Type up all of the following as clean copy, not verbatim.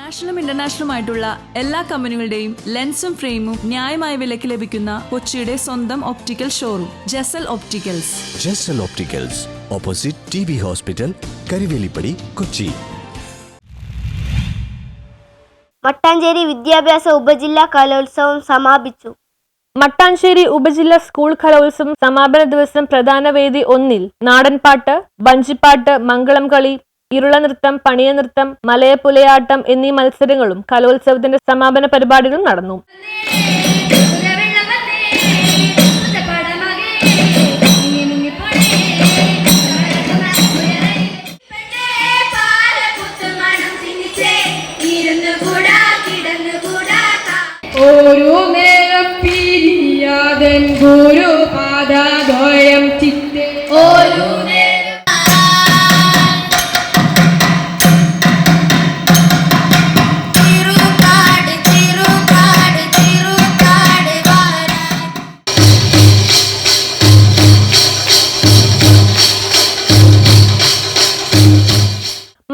നാഷണലും ഇന്റർനാഷണലുമായിട്ടുള്ള എല്ലാ കമ്പനികളുടെയും ലെൻസും ഫ്രെയിമും ന്യായമായ വിലയ്ക്ക് ലഭിക്കുന്ന കൊച്ചിയുടെ സ്വന്തം optical showroom Jasal opticals. Jasal opticals, opposite TB hospital, Karivelippady, Kochi. Mattancherry വിദ്യാഭ്യാസ ഉപജില്ലാ കലോത്സവം സമാപിച്ചു. മട്ടാഞ്ചേരി ഉപജില്ലാ സ്കൂൾ കലോത്സവം സമാപന ദിവസം പ്രധാന വേദി 1-ൽ നാടൻപാട്ട്, വഞ്ചിപ്പാട്ട്, മംഗളം കളി, ഇരുളനൃത്തം, പണിയനൃത്തം, മലയപ്പുലയാട്ടം എന്നീ മത്സരങ്ങളും കലോത്സവത്തിന്റെ സമാപന പരിപാടികളും നടന്നു. ഓരോ നേരം പിരിയാതൻ ഗുരുപാദദ്വയം ചിത്തെ ഓരോ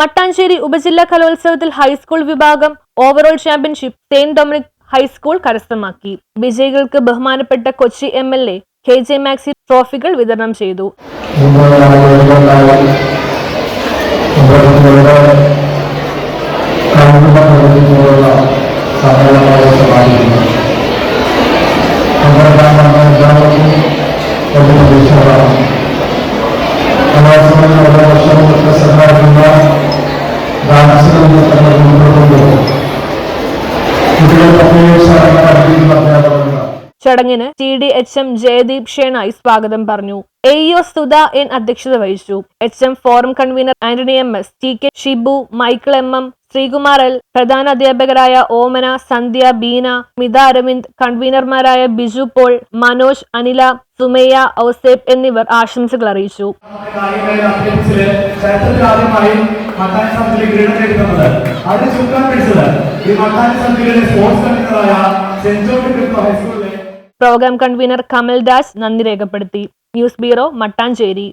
മട്ടാഞ്ചേരി ഉപജില്ലാ കലോത്സവത്തിൽ ഹൈസ്കൂൾ വിഭാഗം overall championship Saint Dominic high school കരസ്ഥമാക്കി. വിജയികൾക്ക് ബഹുമാനപ്പെട്ട കൊച്ചി MLA KJ മാക്സി ട്രോഫികൾ വിതരണം ചെയ്തു. ചടങ്ങിന് TDHM ജയദീപ് ഷേണായി സ്വാഗതം പറഞ്ഞു. AEO സുധ N അധ്യക്ഷത വഹിച്ചു. HM forum convener Antony MS, TK Shibu, Michael MM, Sreekumar L, പ്രധാന അധ്യാപകരായ ഓമന, സന്ധ്യ, ബീന, സ്മിത അരവിന്ദ്, കൺവീനർമാരായ ബിജു പോൾ, മനോജ്, അനില, സുമയ്യ, ഔസേബ് എന്നിവർ ആശംസകൾ അറിയിച്ചു. പ്രോഗ്രാം കൺവീനർ കമൽ ദാസ് നന്ദി രേഖപ്പെടുത്തി. News bureau, Mattancherry.